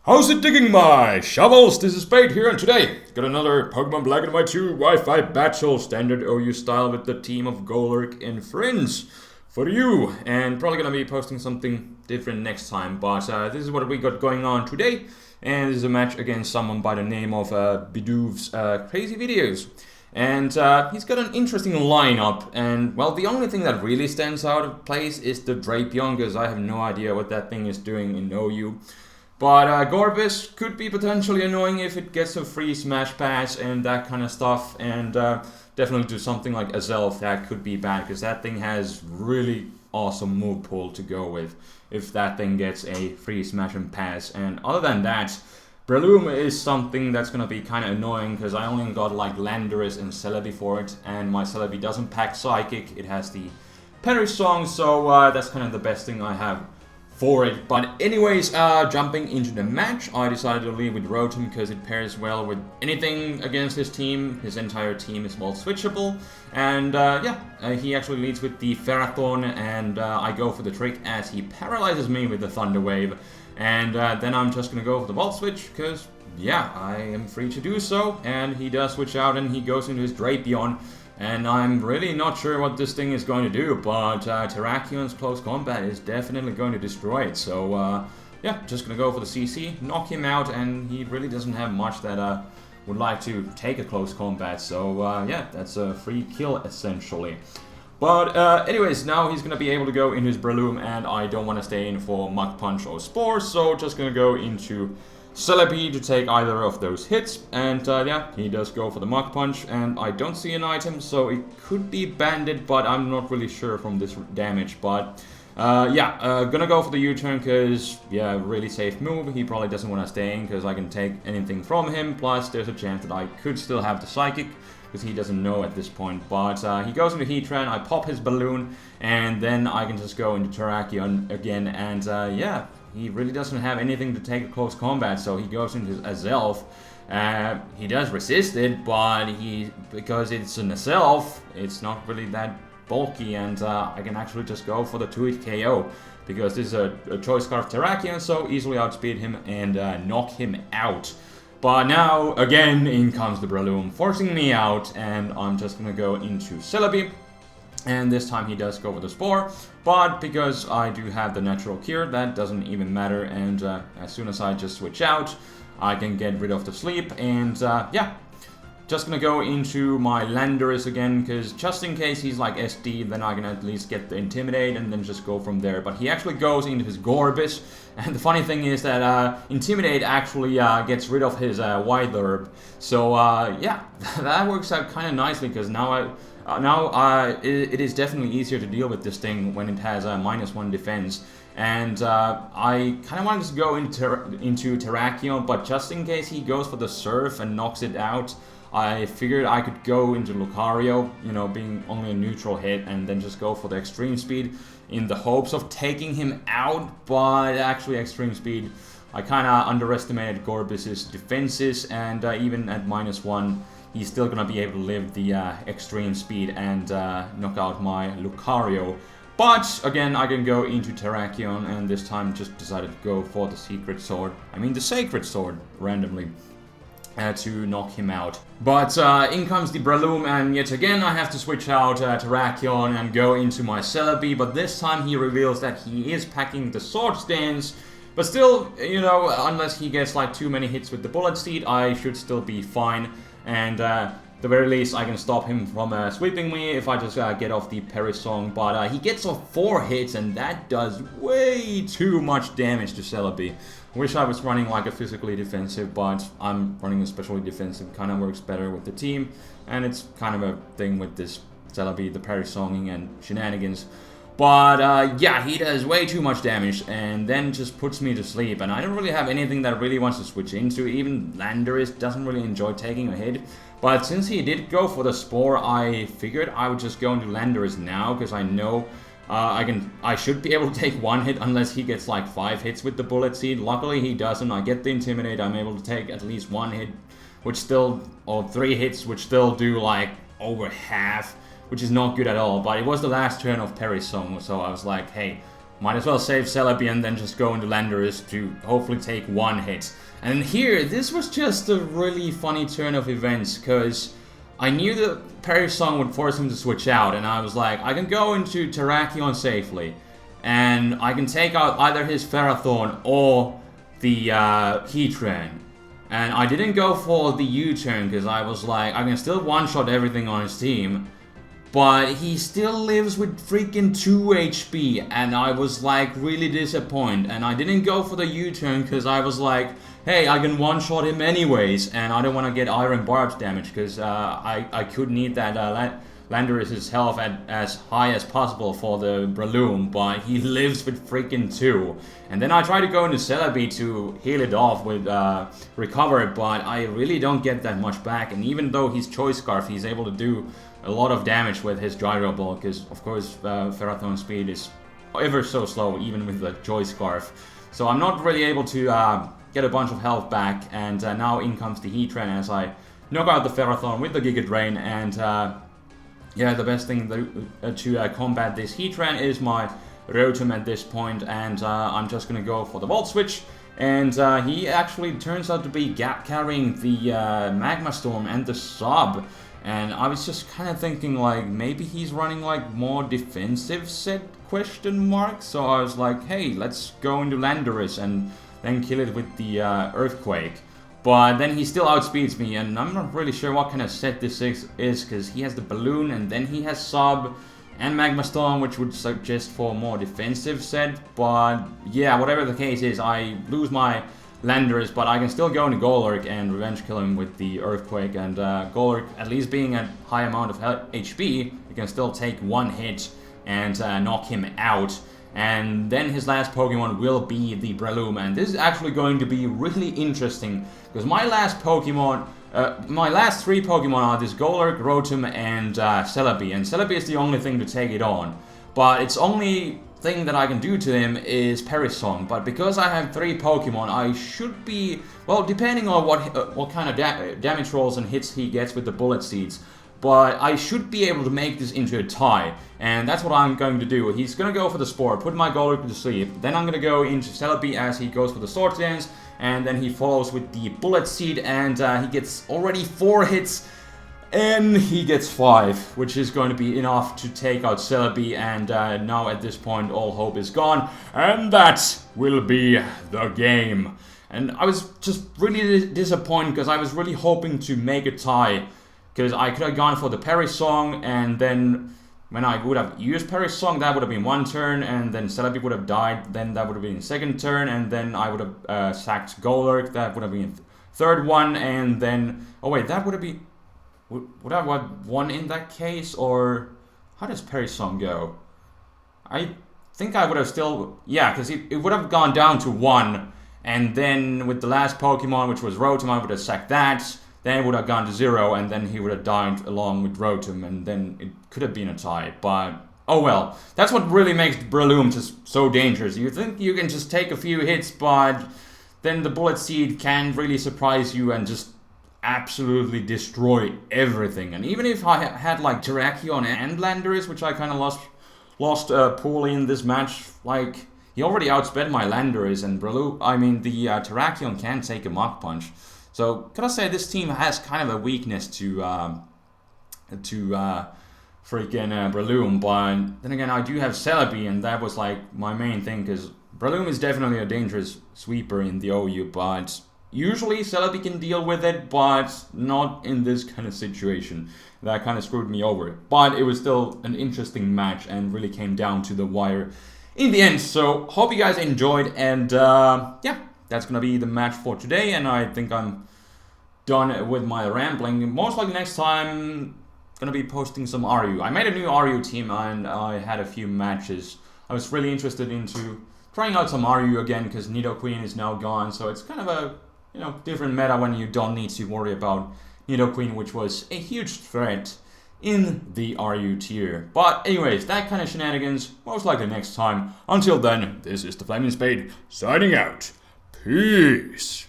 How's it digging, my shovels? This is Spade here, and today got another Pokemon Black and White 2 Wi-Fi battle, standard OU style with the team of Golurk and friends for you. And probably gonna be posting something different next time, but this is what we got going on today. And this is a match against someone by the name of Bidoov's Crazy Videos. And he's got an interesting lineup, and well, the only thing that really stands out of place is the Drapion, because I have no idea what that thing is doing in OU. But Gorbis could be potentially annoying if it gets a free smash pass and that kind of stuff, and definitely do something like Azelf that could be bad, because that thing has really awesome move pool to go with if that thing gets a free smash and pass. And other than that, Breloom is something that's gonna be kind of annoying, because I only got like Landorus and Celebi for it, and my Celebi doesn't pack Psychic, it has the Perish Song, so that's kind of the best thing I have for it. But anyways, jumping into the match, I decided to leave with Rotom because it pairs well with anything against his team. His entire team is well switchable, and he actually leads with the Ferrothorn, and I go for the trick as he paralyzes me with the Thunder Wave, and then I'm just gonna go for the Volt Switch because yeah, I am free to do so, and he does switch out and he goes into his Drapion. And I'm really not sure what this thing is going to do, but Terrakion's close combat is definitely going to destroy it. So, yeah, just gonna go for the CC, knock him out, and he really doesn't have much that would like to take a close combat. So, yeah, that's a free kill, essentially. But, anyways, now he's gonna be able to go into his Breloom, and I don't want to stay in for Mach Punch or Spore, so just gonna go into Celebi to take either of those hits, and yeah, he does go for the Mach Punch, and I don't see an item, so it could be Bandit, but I'm not really sure from this damage. But gonna go for the U-turn because, yeah, really safe move. He probably doesn't want to stay in because I can take anything from him, plus there's a chance that I could still have the Psychic because he doesn't know at this point. But he goes into Heatran, I pop his Balloon, and then I can just go into Terrakion again, and yeah, he really doesn't have anything to take a close combat, so he goes into his Azelf. He does resist it, but because it's an Azelf, it's not really that bulky, and I can actually just go for the 2-hit KO, because this is a Choice Scarf Terrakion, so easily outspeed him and knock him out. But now, again, in comes the Breloom, forcing me out, and I'm just gonna go into Celebi. And this time he does go with the Spore, but because I do have the Natural Cure, that doesn't even matter, and as soon as I just switch out, I can get rid of the Sleep, and yeah, just gonna go into my Landorus again, because just in case he's like SD, then I can at least get the Intimidate, and then just go from there. But he actually goes into his Gorbis, and the funny thing is that Intimidate actually gets rid of his Witherb, so yeah, that works out kind of nicely, because now it is definitely easier to deal with this thing when it has a -1 defense. And I kind of wanted to go into Terrakion, but just in case he goes for the Surf and knocks it out, I figured I could go into Lucario, you know, being only a neutral hit, and then just go for the Extreme Speed in the hopes of taking him out. But actually, Extreme Speed, I kind of underestimated Gorbis's defenses, and even at -1, he's still gonna be able to live the Extreme Speed and knock out my Lucario. But again, I can go into Terrakion, and this time just decided to go for the Secret Sword. I mean the Sacred Sword, randomly, to knock him out. But in comes the Breloom, and yet again I have to switch out Terrakion and go into my Celebi. But this time he reveals that he is packing the Swords Dance. But still, you know, unless he gets like too many hits with the Bullet Seed, I should still be fine. And at the very least, I can stop him from sweeping me if I just get off the Perish Song. But he gets off 4 hits, and that does way too much damage to Celebi. Wish I was running like a physically defensive, but I'm running a specially defensive. Kind of works better with the team, and it's kind of a thing with this Celebi, the Perish Songing and shenanigans. But yeah, he does way too much damage, and then just puts me to sleep, and I don't really have anything that really wants to switch into. Even Landorus doesn't really enjoy taking a hit, but since he did go for the Spore, I figured I would just go into Landorus now, because I know I should be able to take 1 hit unless he gets like 5 hits with the Bullet Seed. Luckily he doesn't. I get the Intimidate, I'm able to take at least 1 hit, which still, or 3 hits, which still do like over half, which is not good at all. But it was the last turn of Perish Song, so I was like, hey, Might as well save Celebi and then just go into Landorus to hopefully take one hit. And here, this was just a really funny turn of events, because I knew the Parry Song would force him to switch out, and I was like, I can go into Terrakion safely, and I can take out either his Ferrothorn or the Heatran. And I didn't go for the U-turn, because I was like, I can still one-shot everything on his team, but he still lives with freaking 2 HP, and I was like really disappointed. And I didn't go for the U-turn because I was like, hey, I can one-shot him anyways, and I don't want to get Iron Barbs damage because I could need that Landorus' health at as high as possible for the Breloom, but he lives with freaking 2. And then I try to go into Celebi to heal it off with Recover, but I really don't get that much back. And even though he's Choice Scarf, he's able to do a lot of damage with his Gyro Ball, because of course Ferrothorn speed is ever so slow, even with the Choice Scarf. So I'm not really able to get a bunch of health back, and now in comes the Heatran as I knock out the Ferrothorn with the Giga Drain, and yeah, the best thing to combat this Heatran is my Rotom at this point, and I'm just gonna go for the Volt Switch, and he actually turns out to be gap carrying the Magma Storm and the Sub, and I was just kind of thinking like maybe he's running like more defensive set question mark, so I was like, hey, let's go into Landorus and then kill it with the Earthquake. But then he still outspeeds me, and I'm not really sure what kind of set this is, because he has the Balloon, and then he has Sub and Magma Storm, which would suggest for a more defensive set. But yeah, whatever the case is, I lose my Landorus, but I can still go into Golurk and revenge kill him with the Earthquake. And Golurk, at least being a high amount of HP, you can still take one hit and knock him out. And then his last Pokemon will be the Breloom, and this is actually going to be really interesting, because my last Pokemon, my last 3 Pokemon are this Golurk, Rotom, and Celebi, and Celebi is the only thing to take it on, but its only thing that I can do to him is Parry Song. But because I have 3 Pokemon, I should be, well, depending on what kind of damage rolls and hits he gets with the Bullet Seeds, but I should be able to make this into a tie, and that's what I'm going to do. He's going to go for the Spore, put my Golurk to sleep, then I'm going to go into Celebi as he goes for the Sword Dance, and then he follows with the Bullet Seed, and he gets already 4 hits, and he gets 5, which is going to be enough to take out Celebi, and now at this point all hope is gone, and that will be the game. And I was just really disappointed, because I was really hoping to make a tie, because I could have gone for the Parry Song, and then when I would have used Parry Song, that would have been 1 turn, and then Celebi would have died, then that would have been 2nd turn, and then I would have sacked Golurk, that would have been 3rd one, and then, oh wait, that would have been, would I have won in that case, or how does Parry Song go? I think I would have still, yeah, because it would have gone down to 1, and then with the last Pokemon, which was Rotom, I would have sacked that. Then it would have gone to 0, and then he would have died along with Rotom, and then it could have been a tie, but oh well. That's what really makes Breloom just so dangerous. You think you can just take a few hits, but then the Bullet Seed can really surprise you and just absolutely destroy everything. And even if I had like Terrakion and Landorus, which I kind of lost poorly in this match, like he already outsped my Landorus, and Breloom, I mean the Terrakion can take a Mach Punch. So, gotta say, this team has kind of a weakness to freaking Breloom, but then again, I do have Celebi, and that was like my main thing, because Breloom is definitely a dangerous sweeper in the OU, but usually Celebi can deal with it, but not in this kind of situation. That kind of screwed me over. But it was still an interesting match, and really came down to the wire in the end. So, hope you guys enjoyed, and yeah. That's gonna be the match for today, and I think I'm done with my rambling. Most likely next time, gonna be posting some RU. I made a new RU team, and I had a few matches. I was really interested into trying out some RU again, because Nidoqueen is now gone, so it's kind of a, you know, different meta when you don't need to worry about Nidoqueen, which was a huge threat in the RU tier. But anyways, that kind of shenanigans, most likely next time. Until then, this is TheFlamingSpade signing out. Peace.